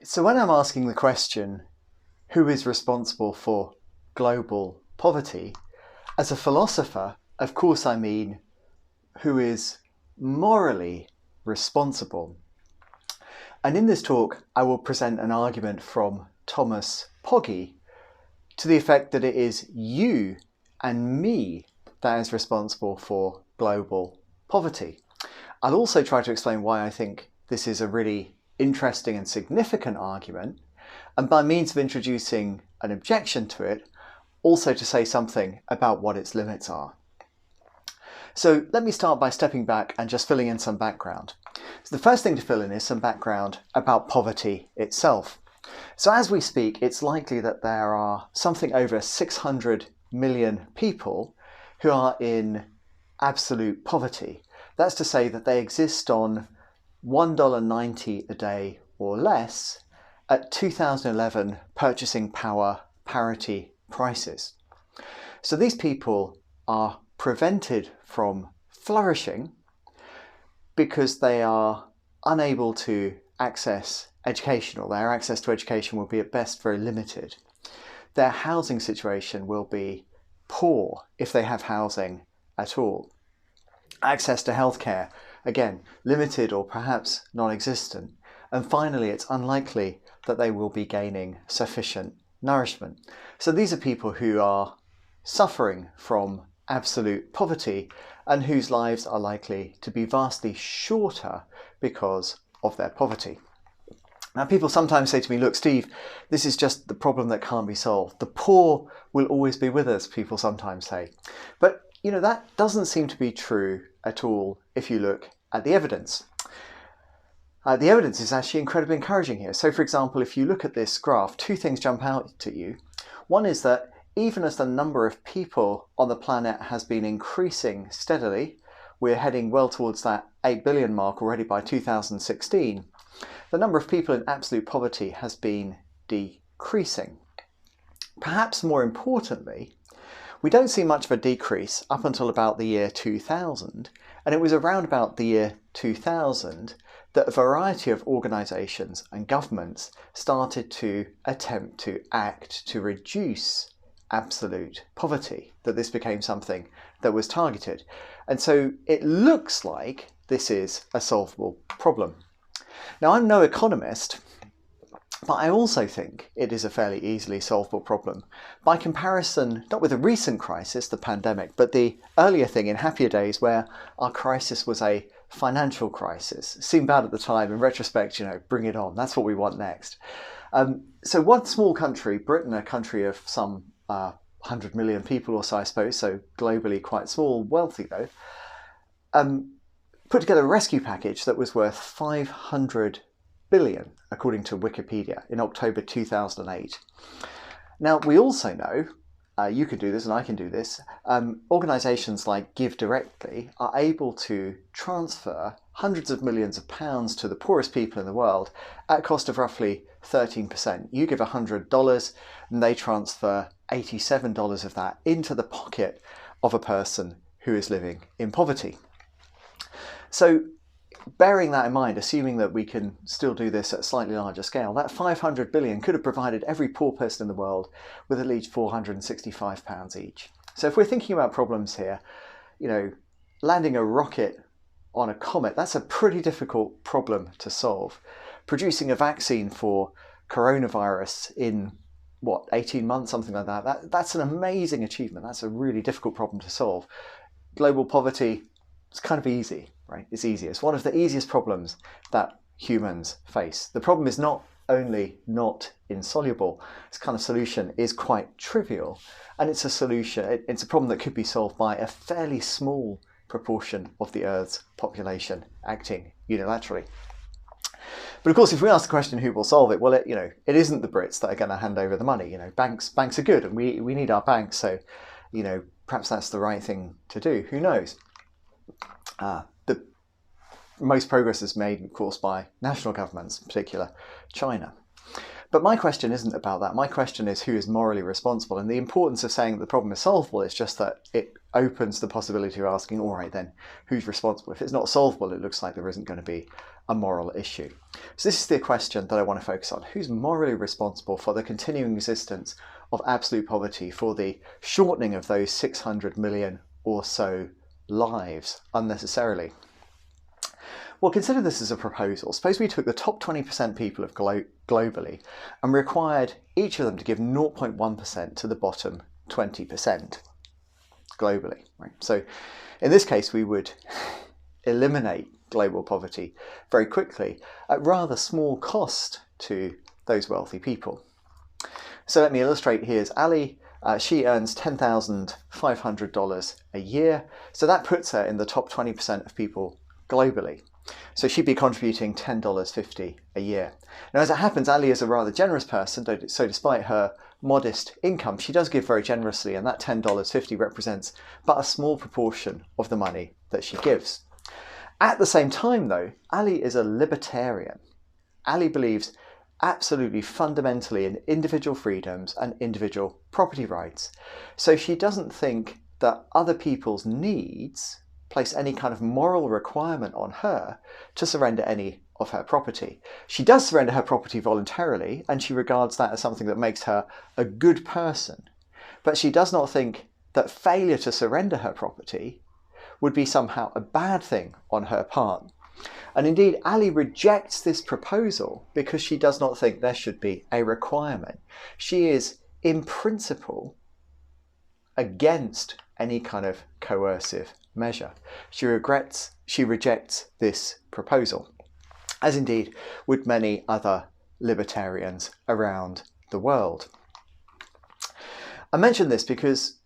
So when I'm asking the question, who is responsible for global poverty, as a philosopher, of course I mean who is morally responsible. And in this talk, I will present an argument from Thomas Pogge to the effect that it is you and me that is responsible for global poverty. I'll also try to explain why I think this is a really interesting and significant argument, and by means of introducing an objection to it, also to say something about what its limits are. So let me start by stepping back and just filling in some background. So the first thing to fill in is some background about poverty itself. So as we speak, it's likely that there are something over 600 million people who are in absolute poverty. That's to say that they exist on $1.90 a day or less at 2011 purchasing power parity prices. So these people are prevented from flourishing because they are unable to access education, or their access to education will be at best very limited. Their housing situation will be poor if they have housing at all. Access to healthcare, again, limited or perhaps non-existent. And finally, it's unlikely that they will be gaining sufficient nourishment. So these are people who are suffering from absolute poverty and whose lives are likely to be vastly shorter because of their poverty. Now, people sometimes say to me, look, Steve, this is just the problem that can't be solved. The poor will always be with us, people sometimes say. But, that doesn't seem to be true at all if you look at the evidence. The evidence is actually incredibly encouraging here. So, for example, if you look at this graph, two things jump out to you. One is that even as the number of people on the planet has been increasing steadily, we're heading well towards that 8 billion mark already by 2016, the number of people in absolute poverty has been decreasing. Perhaps more importantly, we don't see much of a decrease up until about the year 2000, and it was around about the year 2000 that a variety of organisations and governments started to attempt to act to reduce absolute poverty, that this became something that was targeted. And so it looks like this is a solvable problem. Now, I'm no economist, but I also think it is a fairly easily solvable problem. By comparison, not with a recent crisis, the pandemic, but the earlier thing in happier days where our crisis was a financial crisis. It seemed bad at the time. In retrospect, bring it on. That's what we want next. So one small country, Britain, a country of some 100 million people or so, I suppose, so globally quite small, wealthy though, put together a rescue package that was worth 500 billion, according to Wikipedia, in October 2008. Now, we also know, you can do this and I can do this, organisations like Give Directly are able to transfer hundreds of millions of pounds to the poorest people in the world at a cost of roughly 13%. You give $100 and they transfer $87 of that into the pocket of a person who is living in poverty. So, bearing that in mind, assuming that we can still do this at a slightly larger scale, that 500 billion could have provided every poor person in the world with at least £465 each. So if we're thinking about problems here, landing a rocket on a comet, that's a pretty difficult problem to solve. Producing a vaccine for coronavirus in 18 months, something like that, that's an amazing achievement. That's a really difficult problem to solve. Global poverty, it's kind of easy, right? It's easy. It's one of the easiest problems that humans face. The problem is not only not insoluble, this kind of solution is quite trivial, and it's a problem that could be solved by a fairly small proportion of the Earth's population acting unilaterally. But of course, if we ask the question who will solve it, well, it isn't the Brits that are going to hand over the money. Banks are good, and we need our banks, so perhaps that's the right thing to do. Who knows? The most progress is made, of course, by national governments, in particular China. But my question isn't about that. My question is who is morally responsible. And the importance of saying that the problem is solvable is just that it opens the possibility of asking, all right, then, who's responsible? If it's not solvable, it looks like there isn't going to be a moral issue. So this is the question that I want to focus on. Who's morally responsible for the continuing existence of absolute poverty, for the shortening of those 600 million or so lives unnecessarily? Well, consider this as a proposal. Suppose we took the top 20% people of globally and required each of them to give 0.1% to the bottom 20% globally. Right? So in this case, we would eliminate global poverty very quickly at rather small cost to those wealthy people. So let me illustrate. Here's Ali. She earns $10,500 a year. So that puts her in the top 20% of people globally. So she'd be contributing $10.50 a year. Now, as it happens, Ali is a rather generous person, so despite her modest income, she does give very generously, and that $10.50 represents but a small proportion of the money that she gives. At the same time, though, Ali is a libertarian. Ali believes absolutely fundamentally in individual freedoms and individual property rights. So she doesn't think that other people's needs place any kind of moral requirement on her to surrender any of her property. She does surrender her property voluntarily, and she regards that as something that makes her a good person. But she does not think that failure to surrender her property would be somehow a bad thing on her part. And indeed, Ali rejects this proposal because she does not think there should be a requirement. She is, in principle, against any kind of coercive measure. She rejects this proposal, as indeed would many other libertarians around the world. I mention this because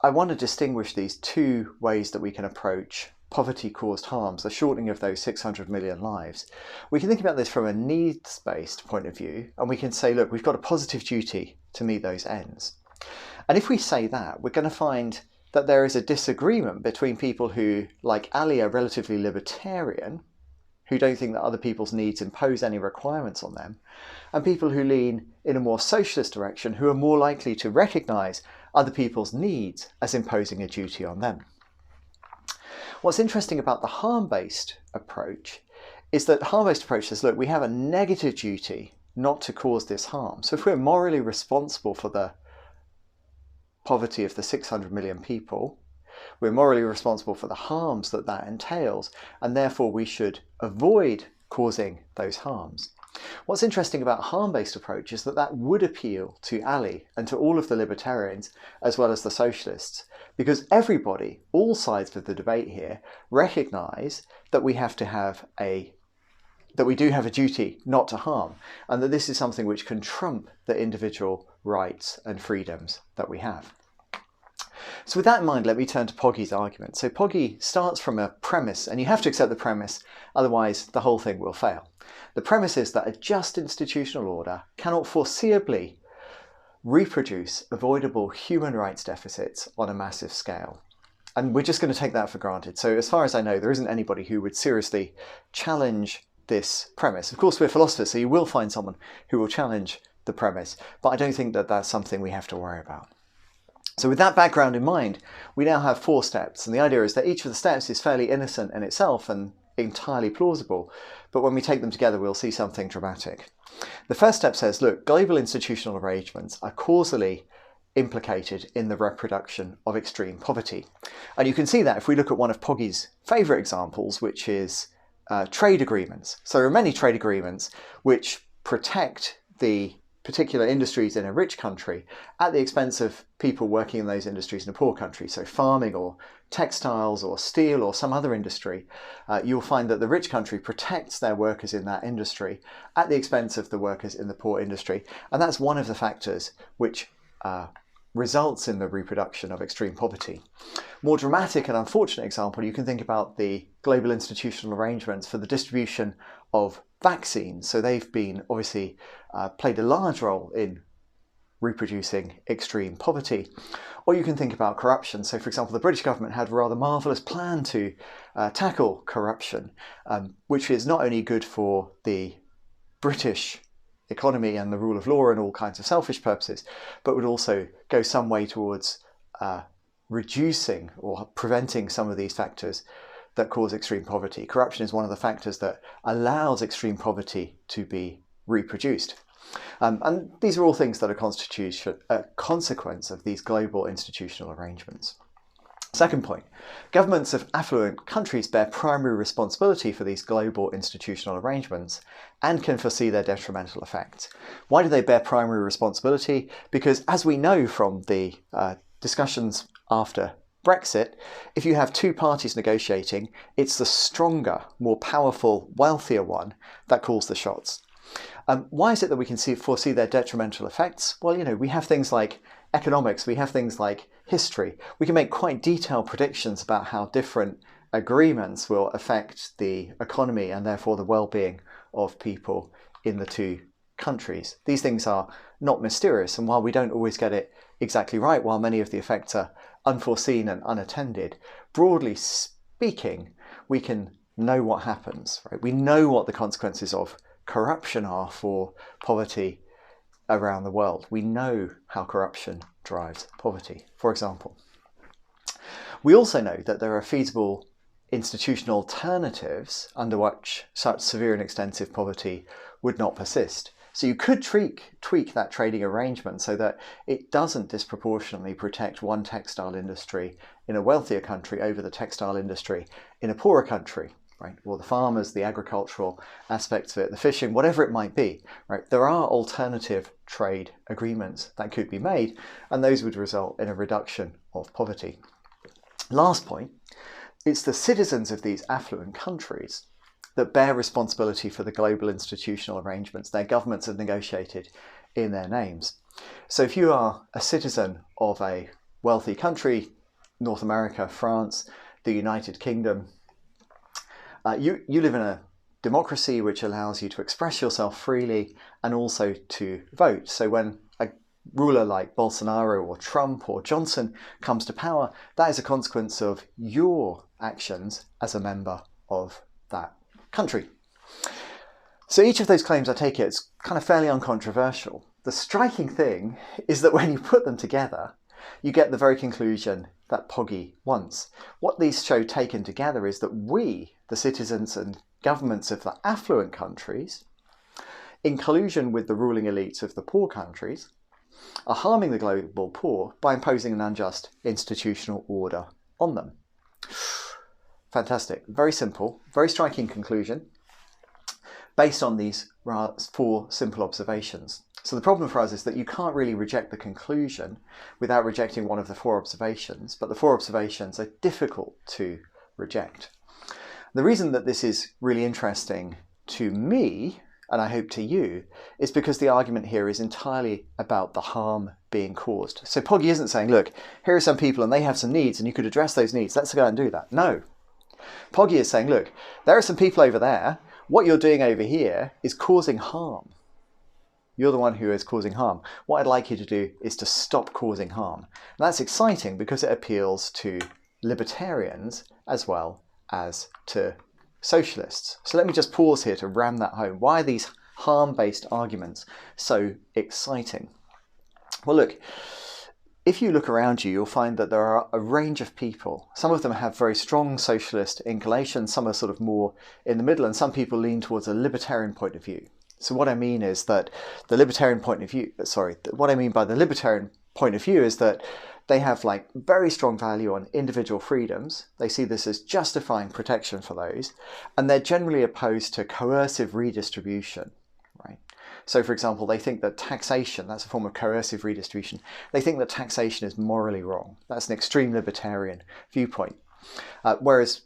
I want to distinguish these two ways that we can approach poverty-caused harms, the shortening of those 600 million lives. We can think about this from a needs-based point of view, and we can say, look, we've got a positive duty to meet those ends. And if we say that, we're going to find that there is a disagreement between people who, like Ali, are relatively libertarian, who don't think that other people's needs impose any requirements on them, and people who lean in a more socialist direction, who are more likely to recognise other people's needs as imposing a duty on them. What's interesting about the harm-based approach is that the harm-based approach says, look, we have a negative duty not to cause this harm. So if we're morally responsible for the poverty of the 600 million people, we're morally responsible for the harms that that entails, and therefore we should avoid causing those harms. What's interesting about a harm-based approach is that that would appeal to Ali and to all of the libertarians as well as the socialists, because everybody, all sides of the debate here, recognise that we do have a duty not to harm, and that this is something which can trump the individual rights and freedoms that we have. So with that in mind, let me turn to Pogge's argument. So Pogge starts from a premise, and you have to accept the premise, otherwise the whole thing will fail. The premise is that a just institutional order cannot foreseeably reproduce avoidable human rights deficits on a massive scale. And we're just going to take that for granted. So as far as I know, there isn't anybody who would seriously challenge this premise. Of course, we're philosophers, so you will find someone who will challenge the premise, but I don't think that that's something we have to worry about. So with that background in mind, we now have 4 steps, and the idea is that each of the steps is fairly innocent in itself and entirely plausible, but when we take them together, we'll see something dramatic. The first step says, look, global institutional arrangements are causally implicated in the reproduction of extreme poverty. And you can see that if we look at one of Pogge's favourite examples, which is trade agreements. So there are many trade agreements which protect the particular industries in a rich country at the expense of people working in those industries in a poor country. So farming or textiles or steel or some other industry, you'll find that the rich country protects their workers in that industry at the expense of the workers in the poor industry. And that's one of the factors which results in the reproduction of extreme poverty. More dramatic and unfortunate example, you can think about the global institutional arrangements for the distribution of vaccines. So they've been obviously played a large role in reproducing extreme poverty. Or you can think about corruption. So for example, the British government had a rather marvellous plan to tackle corruption, which is not only good for the British economy and the rule of law and all kinds of selfish purposes, but would also go some way towards reducing or preventing some of these factors that cause extreme poverty. Corruption is one of the factors that allows extreme poverty to be reproduced. And these are all things that are a consequence of these global institutional arrangements. Second point, governments of affluent countries bear primary responsibility for these global institutional arrangements and can foresee their detrimental effects. Why do they bear primary responsibility? Because as we know from the discussions after Brexit, if you have two parties negotiating, it's the stronger, more powerful, wealthier one that calls the shots. Why is it that we can foresee their detrimental effects? Well, we have things like economics, we have things like history. We can make quite detailed predictions about how different agreements will affect the economy and therefore the well-being of people in the two countries. These things are not mysterious, and while we don't always get it exactly right, while many of the effects are unforeseen and unattended, broadly speaking, we can know what happens, right? We know what the consequences of corruption are for poverty around the world. We know how corruption drives poverty, for example. We also know that there are feasible institutional alternatives under which such severe and extensive poverty would not persist. So you could tweak that trading arrangement so that it doesn't disproportionately protect one textile industry in a wealthier country over the textile industry in a poorer country. Right? Or the farmers, the agricultural aspects of it, the fishing, whatever it might be. Right? There are alternative trade agreements that could be made, and those would result in a reduction of poverty. Last point, it's the citizens of these affluent countries that bear responsibility for the global institutional arrangements their governments have negotiated in their names. So if you are a citizen of a wealthy country, North America, France, the United Kingdom, you live in a democracy which allows you to express yourself freely and also to vote. So when a ruler like Bolsonaro or Trump or Johnson comes to power, that is a consequence of your actions as a member of that country. So each of those claims, I take it, is kind of fairly uncontroversial. The striking thing is that when you put them together, you get the very conclusion that Pogge wants. What these show taken together is that we, the citizens and governments of the affluent countries, in collusion with the ruling elites of the poor countries, are harming the global poor by imposing an unjust institutional order on them. Fantastic. Very simple, very striking conclusion based on these four simple observations. So the problem for us is that you can't really reject the conclusion without rejecting one of the four observations, but the four observations are difficult to reject. The reason that this is really interesting to me, and I hope to you, is because the argument here is entirely about the harm being caused. So Pogge isn't saying, look, here are some people and they have some needs and you could address those needs, let's go and do that. No. Pogge is saying, look, there are some people over there, what you're doing over here is causing harm. You're the one who is causing harm. What I'd like you to do is to stop causing harm. And that's exciting because it appeals to libertarians as well as to socialists. So let me just pause here to ram that home. Why are these harm-based arguments so exciting? Well, look, if you look around you, you'll find that there are a range of people. Some of them have very strong socialist inclinations, some are sort of more in the middle, and some people lean towards a libertarian point of view. So what I mean is that what I mean by the libertarian point of view is that they have like very strong value on individual freedoms. They see this as justifying protection for those, and they're generally opposed to coercive redistribution, right? So for example, they think that taxation, that's a form of coercive redistribution. They think that taxation is morally wrong. That's an extreme libertarian viewpoint. Whereas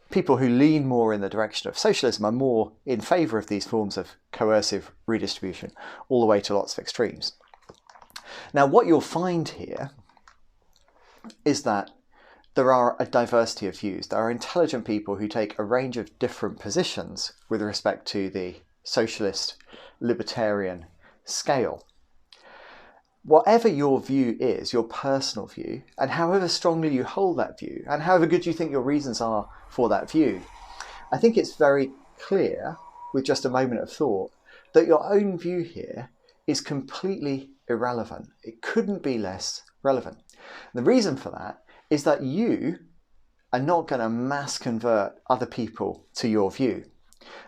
people who lean more in the direction of socialism are more in favour of these forms of coercive redistribution, all the way to lots of extremes. Now, what you'll find here is that there are a diversity of views. There are intelligent people who take a range of different positions with respect to the socialist libertarian scale. Whatever your view is, your personal view, and however strongly you hold that view, and however good you think your reasons are for that view, I think it's very clear, with just a moment of thought, that your own view here is completely irrelevant. It couldn't be less relevant. The reason for that is that you are not going to mass convert other people to your view.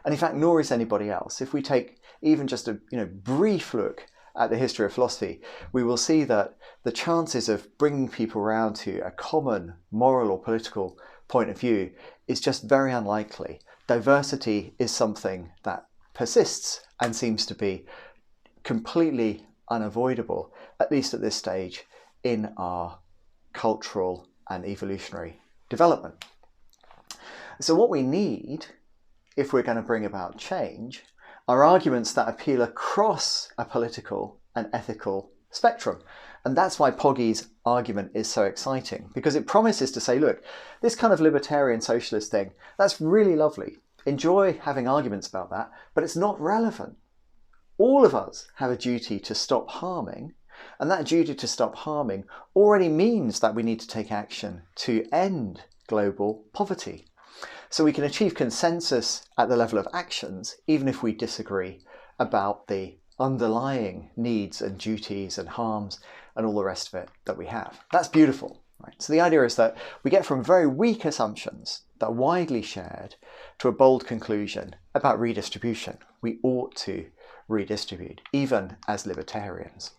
And in fact, nor is anybody else. If we take even just a brief look at the history of philosophy, we will see that the chances of bringing people around to a common moral or political point of view is just very unlikely. Diversity is something that persists and seems to be completely unavoidable, at least at this stage in our cultural and evolutionary development. So what we need, if we're going to bring about change, are arguments that appeal across a political and ethical spectrum. And that's why Pogge's argument is so exciting, because it promises to say, look, this kind of libertarian socialist thing, that's really lovely. Enjoy having arguments about that, but it's not relevant. All of us have a duty to stop harming, and that duty to stop harming already means that we need to take action to end global poverty. So we can achieve consensus at the level of actions, even if we disagree about the underlying needs and duties and harms and all the rest of it that we have. That's beautiful, right? So the idea is that we get from very weak assumptions that are widely shared to a bold conclusion about redistribution. We ought to redistribute, even as libertarians.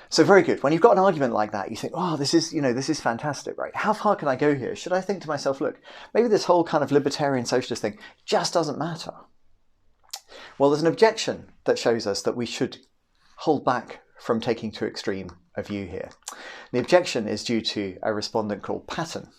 So very good. When you've got an argument like that, you think, oh, this is fantastic, right? How far can I go here? Should I think to myself, look, maybe this whole kind of libertarian socialist thing just doesn't matter? Well, there's an objection that shows us that we should hold back from taking too extreme a view here. The objection is due to a respondent called Patton.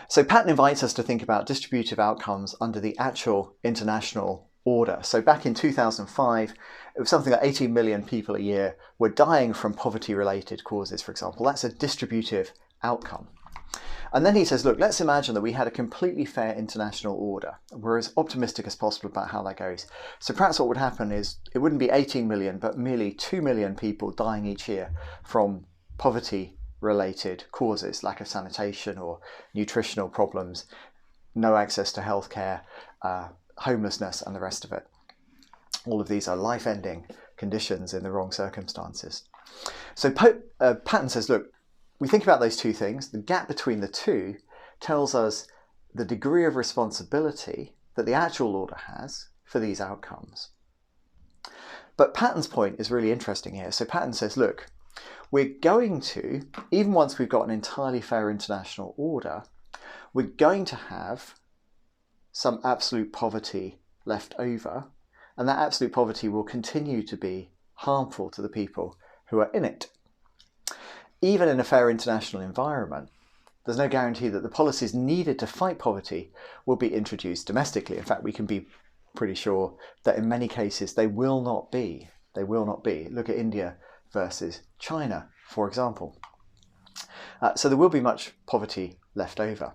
So Patton invites us to think about distributive outcomes under the actual international order. So back in 2005, it was something like 18 million people a year were dying from poverty-related causes, for example. That's a distributive outcome. And then he says, look, let's imagine that we had a completely fair international order. We're as optimistic as possible about how that goes. So perhaps what would happen is it wouldn't be 18 million, but merely 2 million people dying each year from poverty-related causes, lack of sanitation or nutritional problems, no access to healthcare, homelessness and the rest of it. All of these are life-ending conditions in the wrong circumstances. So Patton says, look, we think about those two things. The gap between the two tells us the degree of responsibility that the actual order has for these outcomes. But Patton's point is really interesting here. So Patton says, look, we're going to, even once we've got an entirely fair international order, we're going to have some absolute poverty left over, and that absolute poverty will continue to be harmful to the people who are in it. Even in a fair international environment, there's no guarantee that the policies needed to fight poverty will be introduced domestically. In fact, we can be pretty sure that in many cases they will not be. They will not be. Look at India versus China, for example. So there will be much poverty left over.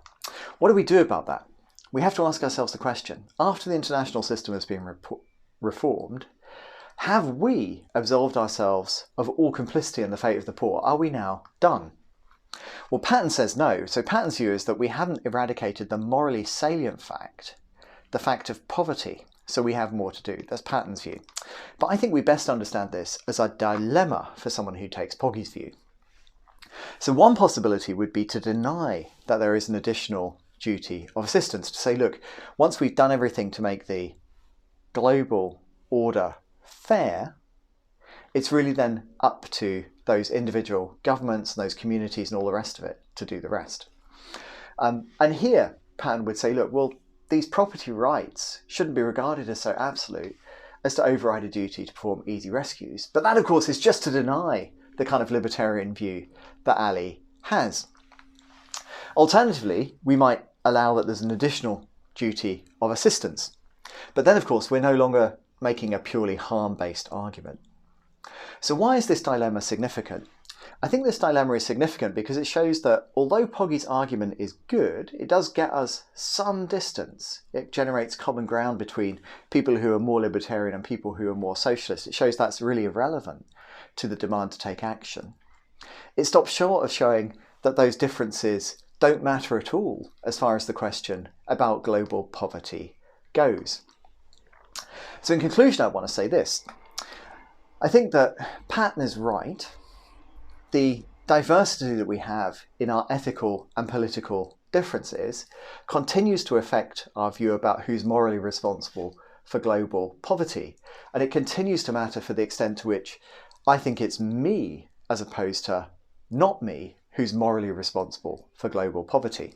What do we do about that? We have to ask ourselves the question, after the international system has been reformed, have we absolved ourselves of all complicity in the fate of the poor? Are we now done? Well, Patton says no. So Patton's view is that we haven't eradicated the morally salient fact, the fact of poverty. So we have more to do. That's Patton's view. But I think we best understand this as a dilemma for someone who takes Pogge's view. So one possibility would be to deny that there is an additional duty of assistance, to say, look, once we've done everything to make the global order fair, it's really then up to those individual governments and those communities and all the rest of it to do the rest. And here Patton would say, look, well, these property rights shouldn't be regarded as so absolute as to override a duty to perform easy rescues. But that, of course, is just to deny the kind of libertarian view that Ali has. Alternatively, we might allow that there's an additional duty of assistance. But then, of course, we're no longer making a purely harm-based argument. So why is this dilemma significant? I think this dilemma is significant because it shows that although Pogge's argument is good, it does get us some distance. It generates common ground between people who are more libertarian and people who are more socialist. It shows that's really irrelevant to the demand to take action. It stops short of showing that those differences don't matter at all as far as the question about global poverty goes. So in conclusion, I want to say this. I think that Patton is right. The diversity that we have in our ethical and political differences continues to affect our view about who's morally responsible for global poverty. And it continues to matter for the extent to which I think it's me, as opposed to not me, who's morally responsible for global poverty.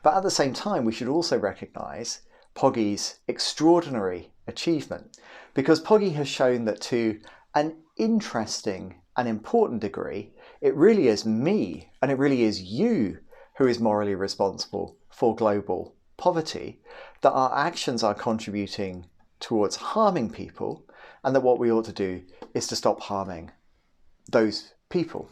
But at the same time, we should also recognise Poggy's extraordinary achievement, because Poggy has shown that to an interesting and important degree, it really is me and it really is you who is morally responsible for global poverty, that our actions are contributing towards harming people, and that what we ought to do is to stop harming those people.